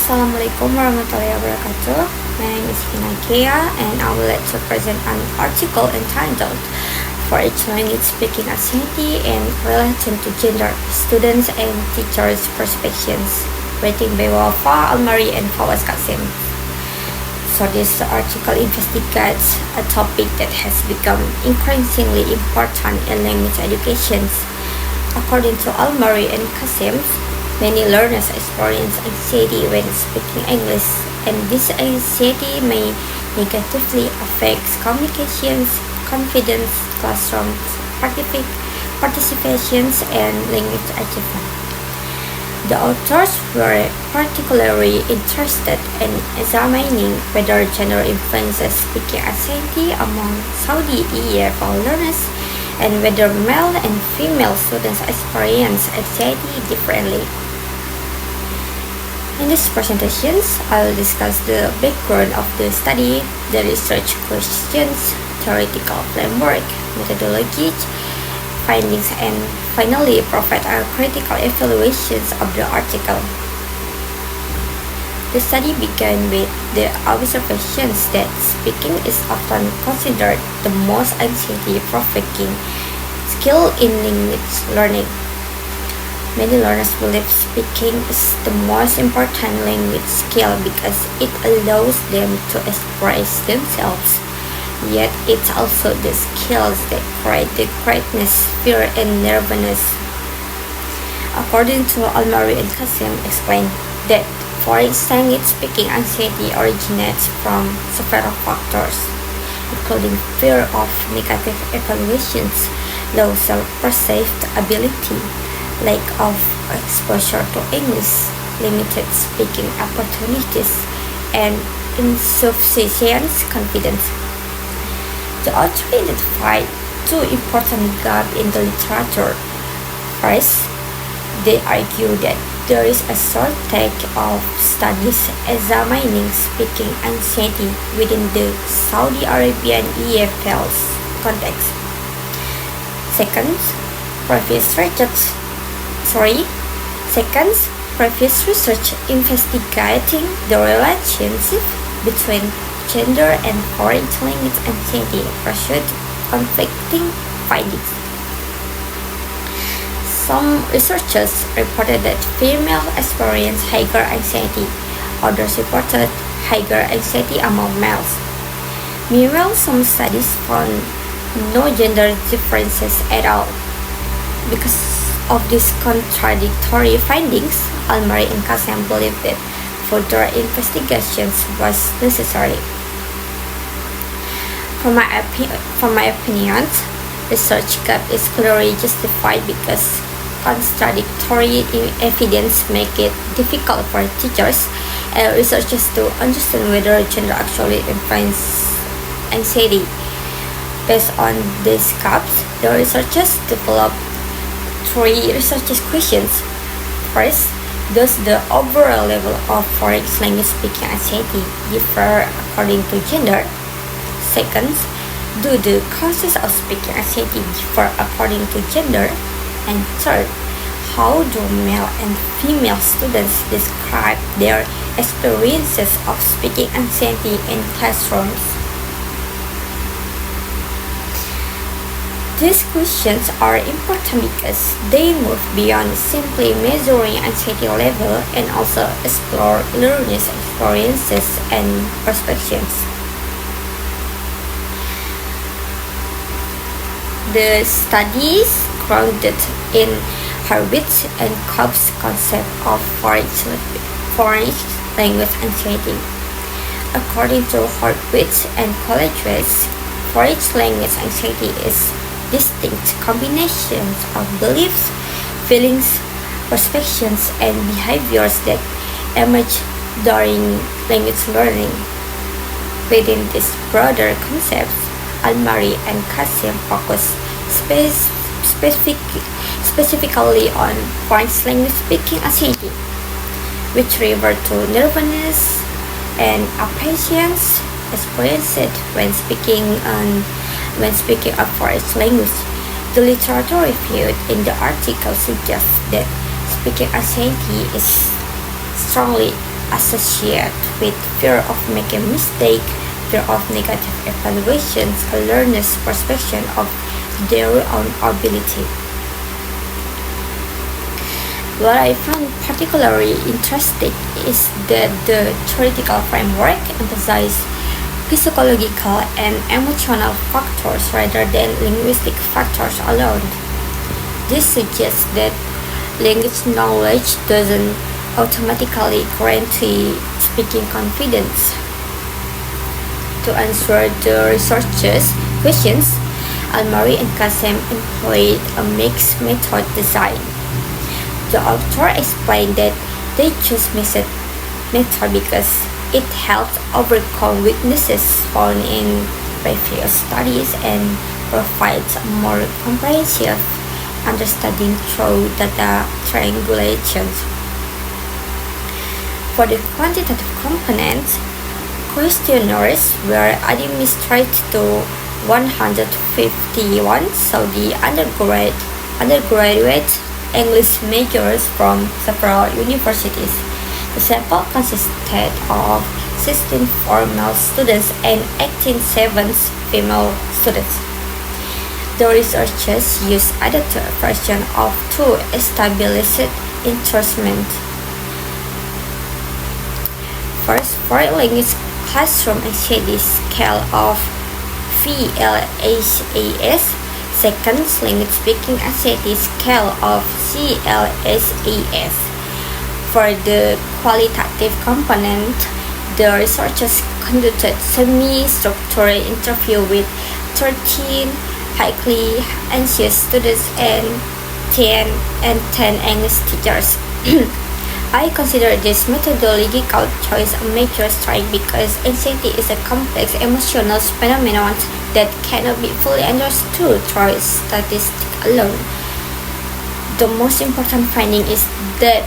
Assalamualaikum warahmatullahi wabarakatuh. My name is Inakia and I would like to present an article entitled Foreign Language Speaking Activity and Relating to Gender, Students and Teachers' Perspectives, written by Wafa Almari and Fawaz Qasim. So this article investigates a topic that has become increasingly important in language education. According to Almari and Qasim, many learners experience anxiety when speaking English, and this anxiety may negatively affect communications, confidence, classroom participations, and language achievement. The authors were particularly interested in examining whether gender influences speaking anxiety among Saudi EFL learners and whether male and female students experience anxiety differently. In these presentations, I'll discuss the background of the study, the research questions, theoretical framework, methodologies, findings, and finally provide a critical evaluations of the article. The study began with the observations that speaking is often considered the most anxiety-provoking skill in language learning. Many learners believe speaking is the most important language skill because it allows them to express themselves. Yet it's also the skills that create the greatness, fear, and nervousness. According to Almari and Qasim, explained that foreign language speaking anxiety originates from several factors, including fear of negative evaluations, low self-perceived ability, lack of exposure to English, limited speaking opportunities, and insufficient confidence. The author identified two important gaps in the literature. First, they argue that there is a shortage of studies examining speaking anxiety within the Saudi Arabian EFL's context. Second, previous research investigating the relationship between gender and foreign language anxiety pursued conflicting findings. Some researchers reported that females experience higher anxiety, others reported higher anxiety among males. Meanwhile, some studies found no gender differences at all. Because of these contradictory findings, Almari and Qasim believed that further investigations was necessary. From my opinion, research gap is clearly justified because contradictory evidence make it difficult for teachers and researchers to understand whether gender actually influences anxiety. Based on these gaps, the researchers developed three research questions. First, does the overall level of foreign language speaking anxiety differ according to gender? Second, do the causes of speaking anxiety differ according to gender? And third, how do male and female students describe their experiences of speaking anxiety in classrooms? These questions are important because they move beyond simply measuring anxiety level and also explore learners' experiences and perspectives. The studies grounded in Hurwitz and Cobb's concept of foreign language anxiety. According to Hurwitz and colleagues, foreign language anxiety is distinct combinations of beliefs, feelings, perceptions, and behaviors that emerge during language learning. Within these broader concepts, Almari and Qasim focus specifically on foreign language speaking anxiety, which refer to nervousness and apprehensions experienced when speaking of foreign language. The literature reviewed in the article suggests that speaking anxiety is strongly associated with fear of making a mistake, fear of negative evaluations, a learner's perception of their own ability. What I find particularly interesting is that the theoretical framework emphasizes physiological and emotional factors rather than linguistic factors alone. This suggests that language knowledge doesn't automatically guarantee speaking confidence. To answer the researchers' questions, Almari and Kasem employed a mixed method design. The author explained that they chose method because it helps overcome weaknesses found in previous studies and provides a more comprehensive understanding through data triangulations. For the quantitative components, questionnaires were administered to 151 Saudi undergraduate English majors from several universities. The sample consisted of 16 male students and 18 female students. The researchers used adapted version of two established instruments. First, for language classroom anxiety scale of VLSAS. Second, language speaking anxiety scale of CLSAS. For the qualitative component, the researchers conducted semi-structured interview with 13 highly anxious students and 10 English teachers. I consider this methodological choice a major strike because anxiety is a complex emotional phenomenon that cannot be fully understood through statistics alone. The most important finding is that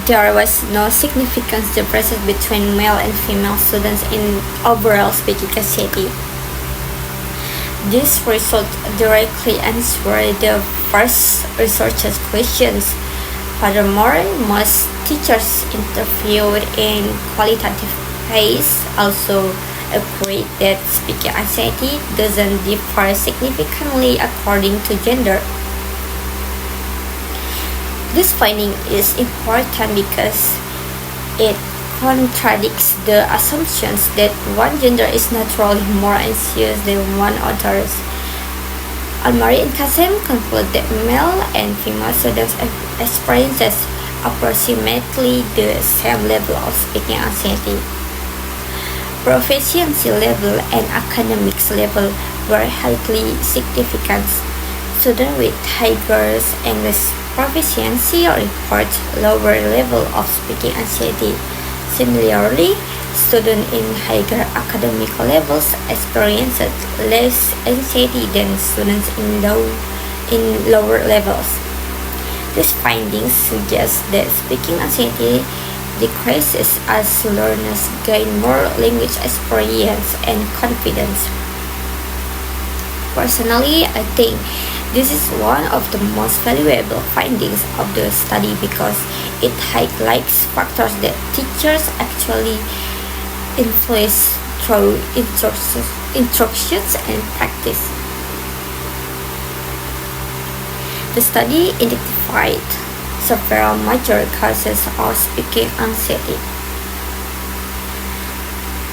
there was no significant difference between male and female students in overall speaking anxiety. This result directly answered the first researcher's questions. Furthermore, most teachers interviewed in qualitative phase also agreed that speaking anxiety doesn't differ significantly according to gender. This finding is important because it contradicts the assumptions that one gender is naturally more anxious than one others. Almari and Kasem conclude that male and female students experiences approximately the same level of speaking anxiety. Proficiency level and academics level were highly significant. Students with higher English proficiency report lower level of speaking anxiety. Similarly, students in higher academic levels experienced less anxiety than students in lower levels. These findings suggest that speaking anxiety decreases as learners gain more language experience and confidence. Personally, I think this is one of the most valuable findings of the study because it highlights factors that teachers actually influence through instructions and practice. The study identified several major causes of speaking anxiety.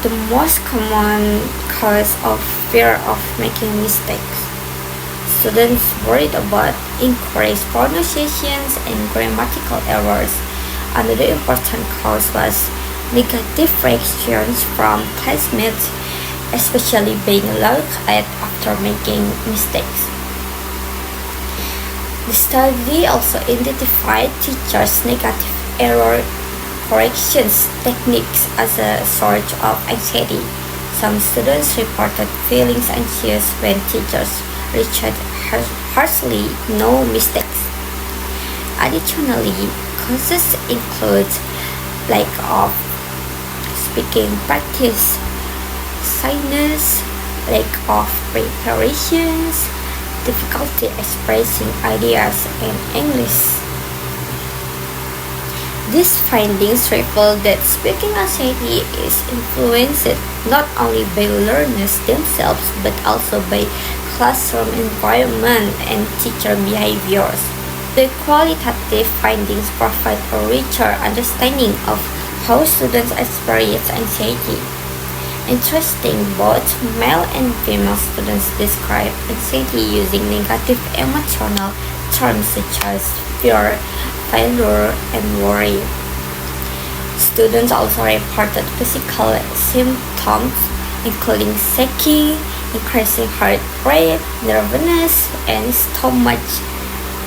The most common cause of fear of making mistakes. Students worried about incorrect pronunciations and grammatical errors. Another important cause was negative reactions from classmates, especially being laughed at after making mistakes. The study also identified teachers' negative error corrections techniques as a source of anxiety. Some students reported feeling anxious when teachers reached harshly no mistakes. Additionally, causes include lack of speaking practice, shyness, lack of preparations, difficulty expressing ideas in English. These findings reveal that speaking anxiety is influenced not only by learners themselves but also by classroom environment and teacher behaviors. The qualitative findings provide a richer understanding of how students experience anxiety. Interesting, both male and female students describe anxiety using negative emotional terms such as fear, failure, and worry. Students also reported physical symptoms including shaking, increasing heart rate, nervousness, and stomach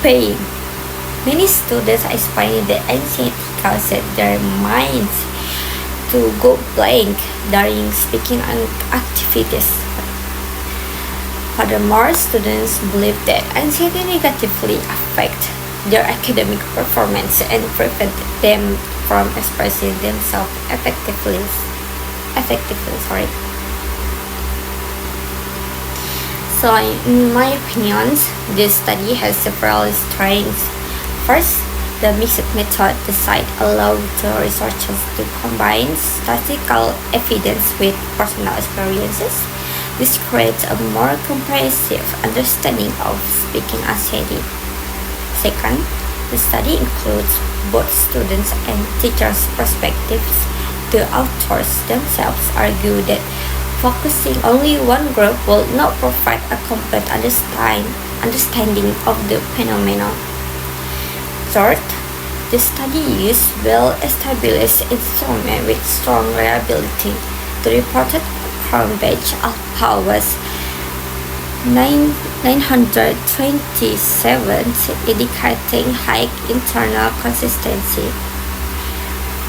pain. Many students explained that anxiety caused their minds to go blank during speaking activities. Furthermore, students believe that anxiety negatively affects their academic performance and prevent them from expressing themselves effectively. So, in my opinion, this study has several strengths. First, the mixed method design allowed the researchers to combine statistical evidence with personal experiences. This creates a more comprehensive understanding of speaking anxiety. Second, the study includes both students and teachers' perspectives. The authors themselves argue that focusing only one group will not provide a complete understanding of the phenomenon. Third, the study used well-established instruments with strong reliability. The reported Cambridge alpha was 927, indicating high internal consistency.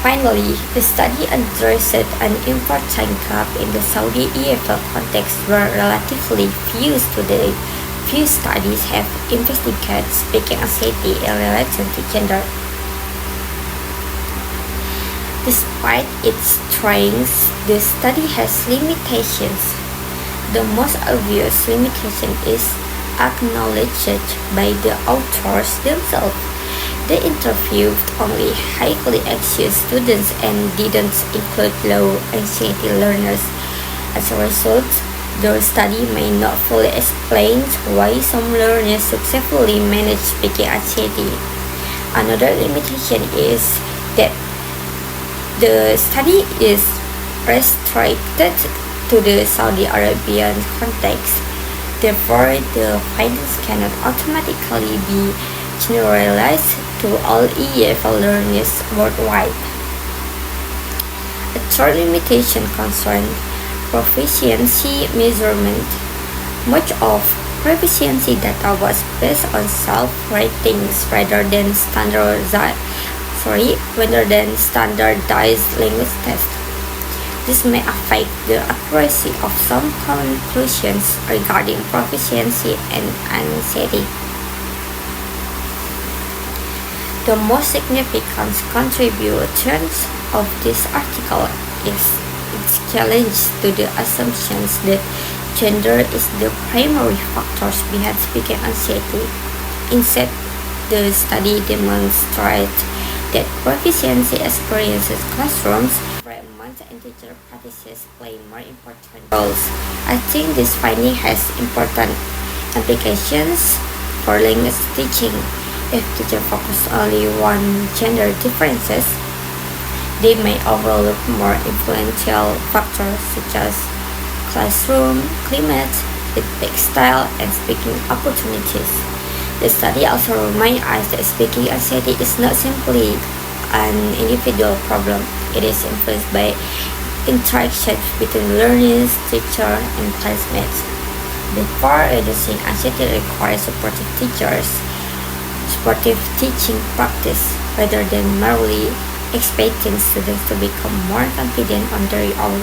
Finally, the study addressed an important gap in the Saudi EFL context where relatively few studies have investigated speaking anxiety in relation to gender. Despite its strengths, the study has limitations. The most obvious limitation is acknowledged by the authors themselves. They interviewed only highly anxious students and didn't include low anxiety learners. As a result, their study may not fully explain why some learners successfully manage speaking anxiety. Another limitation is that the study is restricted to the Saudi Arabian context. Therefore, the findings cannot automatically be generalized to all EFL learners worldwide. A third limitation concerns proficiency measurement. Much of proficiency data was based on self-ratings rather than standardized language tests. This may affect the accuracy of some conclusions regarding proficiency and anxiety. The most significant contributions of this article is its challenge to the assumptions that gender is the primary factors behind speaking anxiety. Instead, the study demonstrates that proficiency experiences, classrooms, environment, and teacher practices play more important roles. I think this finding has important implications for language teaching. If teachers focus only on gender differences, they may overlook more influential factors such as classroom climate, feedback style, and speaking opportunities. The study also reminds us that speaking anxiety is not simply an individual problem. It is influenced by interactions between learners, teachers, and classmates. Therefore, reducing anxiety requires supportive teaching practice rather than merely expecting students to become more confident on their own.